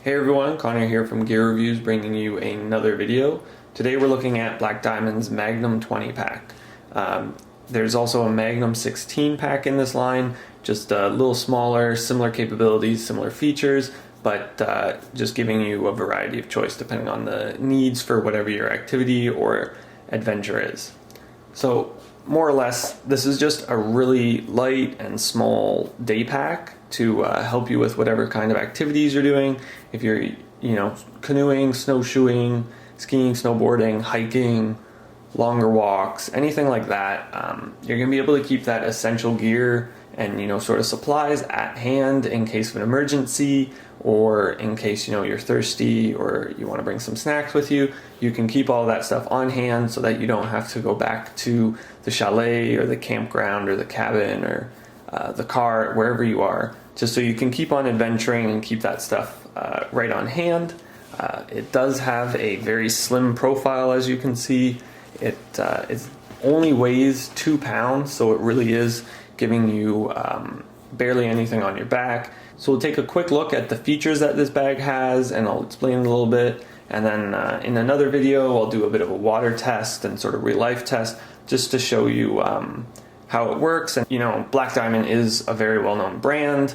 Hey everyone, Connor here from Gear Reviews bringing you another video. Today we're looking at Black Diamond's Magnum 20 pack. There's also a Magnum 16 pack in this line, just a little smaller, similar capabilities, similar features, but just giving you a variety of choice depending on the needs for whatever your activity or adventure is. So more or less, this is just a really light and small day pack to help you with whatever kind of activities you're doing. If you're, canoeing, snowshoeing, skiing, snowboarding, hiking, longer walks, anything like that, you're going to be able to keep that essential gear and, sort of supplies at hand in case of an emergency, or in case, you're thirsty or you want to bring some snacks with you. You can keep all that stuff on hand so that you don't have to go back to the chalet or the campground or the cabin or the car, wherever you are, just so you can keep on adventuring and keep that stuff right on hand. It does have a very slim profile, as you can see. It only weighs 2 pounds, so it really is giving you barely anything on your back. So we'll take a quick look at the features that this bag has, and I'll explain it a little bit. And then in another video, I'll do a bit of a water test and sort of real life test, just to show you how it works. And Black Diamond is a very well-known brand.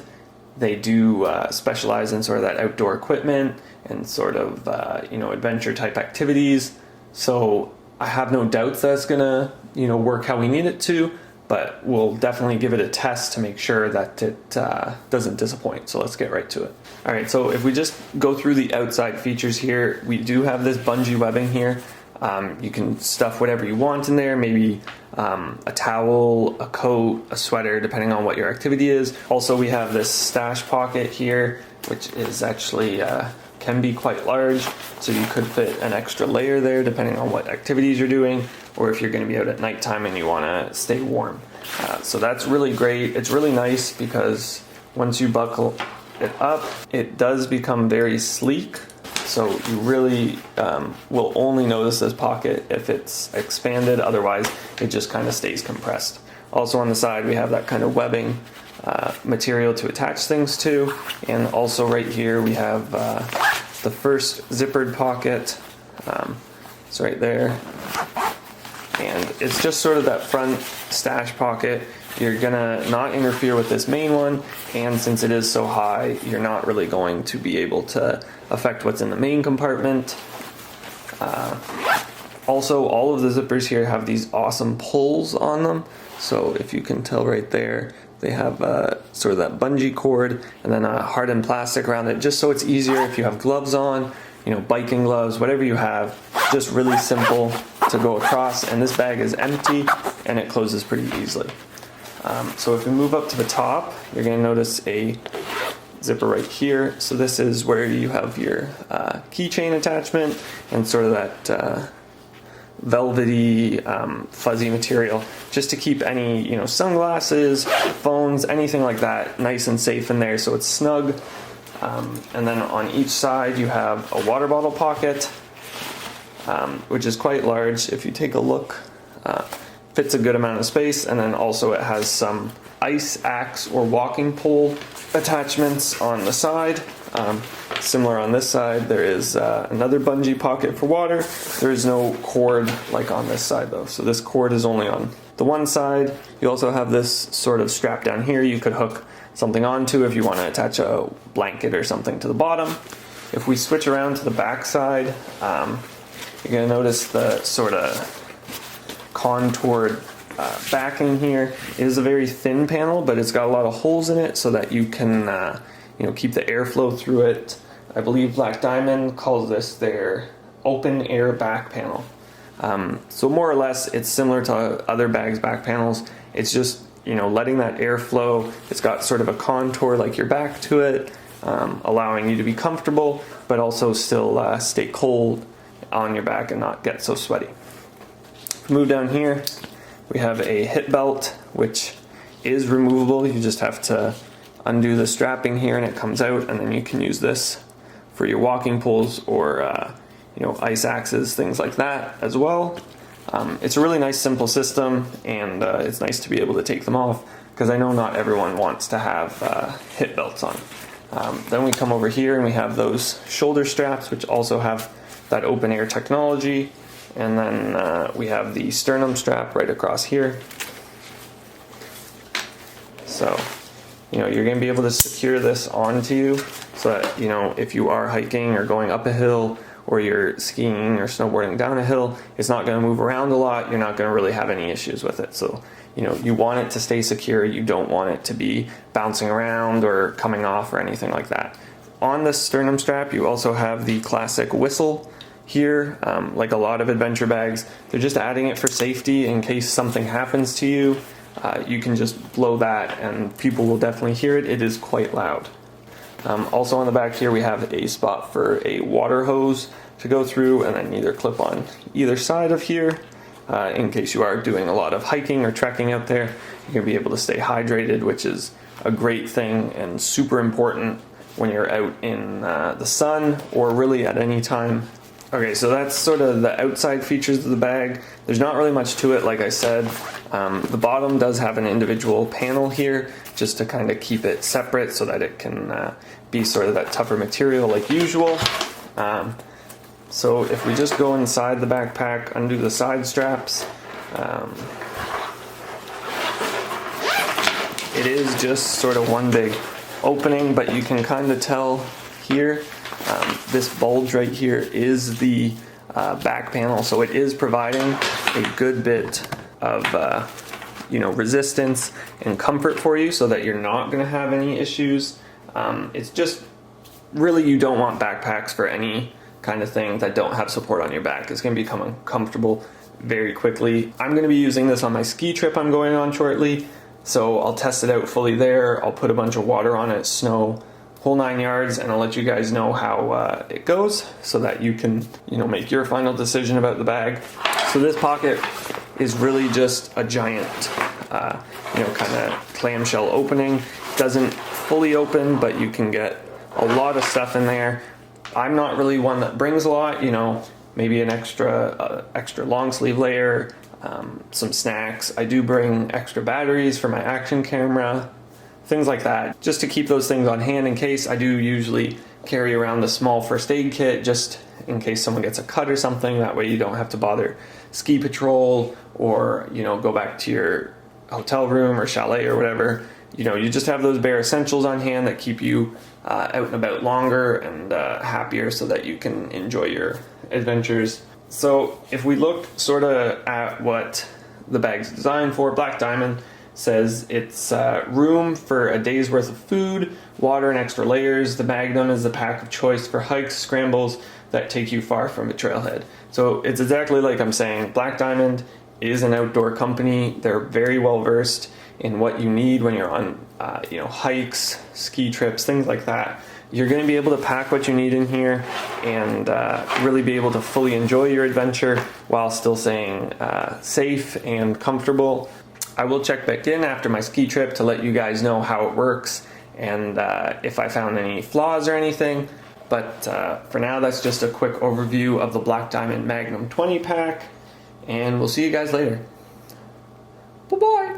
They do specialize in sort of that outdoor equipment and sort of adventure type activities. So I have no doubts that it's gonna work how we need it to, but we'll definitely give it a test to make sure that it doesn't disappoint. So let's get right to it. All right, so if we just go through the outside features here, we do have this bungee webbing here. You can stuff whatever you want in there, maybe a towel, a coat, a sweater, depending on what your activity is. Also, we have this stash pocket here, which is actually can be quite large, so you could fit an extra layer there depending on what activities you're doing, or if you're going to be out at nighttime and you want to stay warm. So that's really great. It's really nice because once you buckle it up, it does become very sleek. So you really will only notice this pocket if it's expanded, otherwise it just kind of stays compressed. Also on the side we have that kind of webbing material to attach things to, and also right here we have the first zippered pocket. It's right there, and it's just sort of that front stash pocket. You're gonna not interfere with this main one, and since it is so high, you're not really going to be able to affect what's in the main compartment. Also, all of the zippers here have these awesome pulls on them. So if you can tell right there, they have sort of that bungee cord and then a hardened plastic around it, just so it's easier if you have gloves on, biking gloves, whatever you have, just really simple to go across. And this bag is empty and it closes pretty easily. So if we move up to the top, you're going to notice a zipper right here. So this is where you have your keychain attachment and sort of that velvety, fuzzy material, just to keep any sunglasses, phones, anything like that nice and safe in there, so it's snug. And then on each side you have a water bottle pocket, which is quite large. If you take a look, fits a good amount of space. And then also it has some ice axe or walking pole attachments on the side. Similar on this side, there is another bungee pocket for water. There is no cord like on this side though, so this cord is only on the one side. You also have this sort of strap down here you could hook something onto if you want to attach a blanket or something to the bottom. If we switch around to the back side, you're going to notice the sort of contoured backing here. It is a very thin panel, but it's got a lot of holes in it so that you can keep the airflow through it. I believe Black Diamond calls this their open air back panel. So more or less it's similar to other bags' back panels. It's just letting that air flow. It's got sort of a contour like your back to it, allowing you to be comfortable but also still stay cold on your back and not get so sweaty. Move down here, we have a hip belt, which is removable. You just have to undo the strapping here and it comes out, and then you can use this for your walking poles or ice axes, things like that as well. It's a really nice simple system, and it's nice to be able to take them off because I know not everyone wants to have hip belts on. Then we come over here and we have those shoulder straps, which also have that open air technology. And then we have the sternum strap right across here. So, you're going to be able to secure this onto you so that, if you are hiking or going up a hill, or you're skiing or snowboarding down a hill, it's not going to move around a lot. You're not going to really have any issues with it. So, you want it to stay secure. You don't want it to be bouncing around or coming off or anything like that. On the sternum strap, you also have the classic whistle here. Like a lot of adventure bags, they're just adding it for safety in case something happens to you. You can just blow that and people will definitely hear it. It is quite loud. Also on the back here we have a spot for a water hose to go through, and then either clip on either side of here in case you are doing a lot of hiking or trekking out there. You're going to be able to stay hydrated, which is a great thing and super important when you're out in the sun or really at any time. Okay, so that's sort of the outside features of the bag. There's not really much to it, like I said. The bottom does have an individual panel here just to kind of keep it separate so that it can be sort of that tougher material like usual. So if we just go inside the backpack, undo the side straps, it is just sort of one big opening, but you can kind of tell here, this bulge right here is the back panel, so it is providing a good bit of resistance and comfort for you so that you're not going to have any issues. It's just really, you don't want backpacks for any kind of thing that don't have support on your back. It's going to become uncomfortable very quickly. I'm going to be using this on my ski trip I'm going on shortly, so I'll test it out fully there. I'll put a bunch of water on it, snow, whole 9 yards, and I'll let you guys know how it goes so that you can make your final decision about the bag. So this pocket is really just a giant kind of clamshell opening. Doesn't fully open, but you can get a lot of stuff in there. I'm not really one that brings a lot, maybe an extra long sleeve layer, some snacks. I do bring extra batteries for my action camera, things like that, just to keep those things on hand in case. I do usually carry around the small first aid kit just in case someone gets a cut or something. That way you don't have to bother ski patrol or go back to your hotel room or chalet or whatever. You just have those bare essentials on hand that keep you out and about longer and happier so that you can enjoy your adventures. So if we look sort of at what the bag's designed for, Black Diamond says it's room for a day's worth of food, water, and extra layers. The Magnum is the pack of choice for hikes, scrambles that take you far from a trailhead. So it's exactly like I'm saying. Black Diamond is an outdoor company. They're very well versed in what you need when you're on hikes, ski trips, things like that. You're going to be able to pack what you need in here and really be able to fully enjoy your adventure while still staying safe and comfortable. I will check back in after my ski trip to let you guys know how it works and if I found any flaws or anything. But for now, that's just a quick overview of the Black Diamond Magnum 20 pack, and we'll see you guys later. Bye-bye!